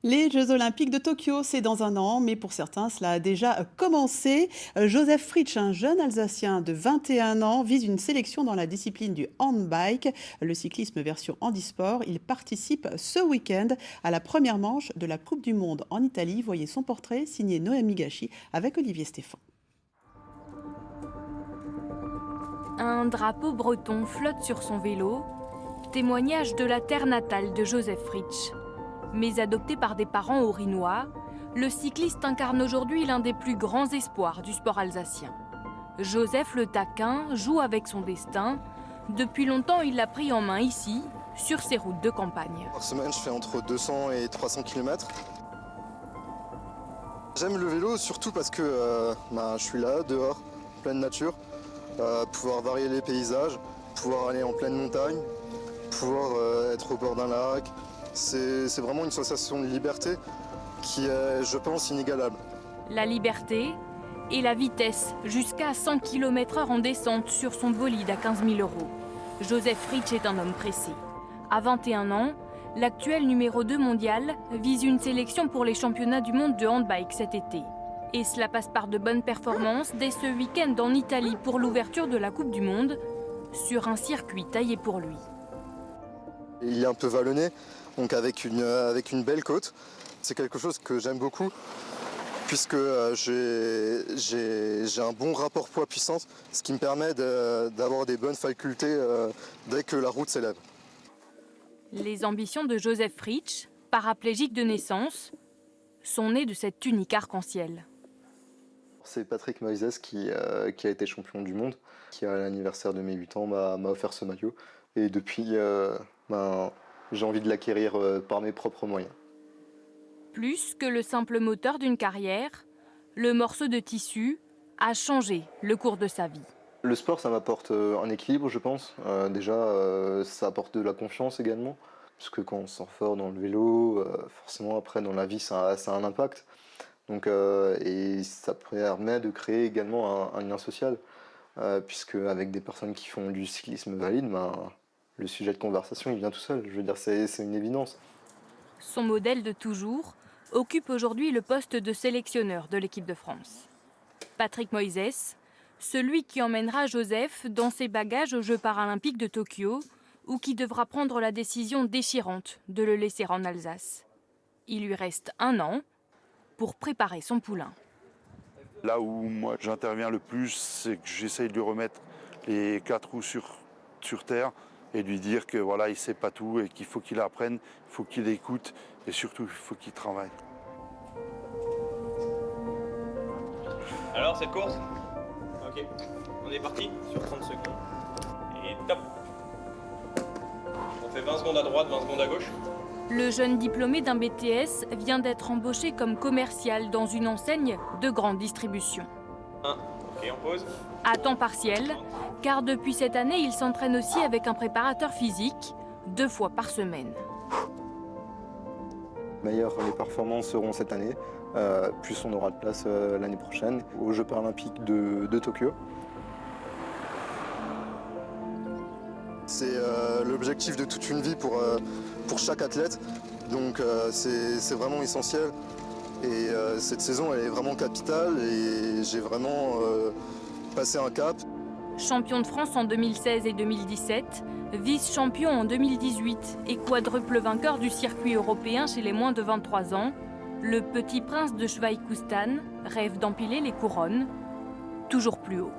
Les Jeux Olympiques de Tokyo, c'est dans un an, mais pour certains, cela a déjà commencé. Joseph Fritsch, un jeune Alsacien de 21 ans, vise une sélection dans la discipline du handbike, le cyclisme version handisport. Il participe ce week-end à la première manche de la Coupe du Monde en Italie. Voyez son portrait signé Noémie Gachi avec Olivier Stéphane. Un drapeau breton flotte sur son vélo, témoignage de la terre natale de Joseph Fritsch. Mais adopté par des parents haut-rhinois, le cycliste incarne aujourd'hui l'un des plus grands espoirs du sport alsacien. Joseph le taquin joue avec son destin. Depuis longtemps, il l'a pris en main ici, sur ses routes de campagne. Par semaine, je fais entre 200 et 300 km. J'aime le vélo surtout parce que je suis là, dehors, pleine nature, pouvoir varier les paysages, pouvoir aller en pleine montagne, pouvoir être au bord d'un lac. C'est vraiment une sensation de liberté qui est, je pense, inégalable. La liberté et la vitesse, jusqu'à 100 km/h en descente sur son bolide à 15 000 €. Joseph Fritsch est un homme pressé. À 21 ans, l'actuel numéro 2 mondial vise une sélection pour les championnats du monde de handbike cet été. Et cela passe par de bonnes performances dès ce week-end en Italie pour l'ouverture de la Coupe du Monde, sur un circuit taillé pour lui. Il est un peu vallonné, donc avec une belle côte. C'est quelque chose que j'aime beaucoup, puisque j'ai un bon rapport poids-puissance, ce qui me permet d'avoir des bonnes facultés dès que la route s'élève. Les ambitions de Joseph Fritsch, paraplégique de naissance, sont nées de cette tunique arc-en-ciel. C'est Patrick Moïses qui a été champion du monde, qui à l'anniversaire de mes 8 ans m'a offert ce maillot. Et depuis, j'ai envie de l'acquérir par mes propres moyens. Plus que le simple moteur d'une carrière, le morceau de tissu a changé le cours de sa vie. Le sport, ça m'apporte un équilibre, je pense. Déjà, ça apporte de la confiance également. Parce que quand on se sent fort dans le vélo, forcément après dans la vie, ça a un impact. Donc, et ça permet de créer également un lien social. Puisque avec des personnes qui font du cyclisme valide, le sujet de conversation, il vient tout seul. Je veux dire, c'est une évidence. Son modèle de toujours occupe aujourd'hui le poste de sélectionneur de l'équipe de France. Patrick Moïses, celui qui emmènera Joseph dans ses bagages aux Jeux paralympiques de Tokyo, ou qui devra prendre la décision déchirante de le laisser en Alsace. Il lui reste 1 an pour préparer son poulain. Là où moi j'interviens le plus, c'est que j'essaye de lui remettre les 4 roues sur terre et lui dire que voilà, il ne sait pas tout et qu'il faut qu'il apprenne, il faut qu'il écoute et surtout il faut qu'il travaille. Alors cette course? Ok, on est parti sur 30 secondes. Et top! On fait 20 secondes à droite, 20 secondes à gauche. Le jeune diplômé d'un BTS vient d'être embauché comme commercial dans une enseigne de grande distribution. 1, ok, on pose. À temps partiel, car depuis cette année, il s'entraîne aussi avec un préparateur physique, 2 fois par semaine. Meilleures les performances seront cette année, plus on aura de place l'année prochaine aux Jeux paralympiques de Tokyo. C'est l'objectif de toute une vie pour chaque athlète, donc c'est vraiment essentiel. Et cette saison, elle est vraiment capitale et j'ai vraiment passé un cap. Champion de France en 2016 et 2017, vice-champion en 2018 et quadruple vainqueur du circuit européen chez les moins de 23 ans, le petit prince de Schweighoustan rêve d'empiler les couronnes toujours plus haut.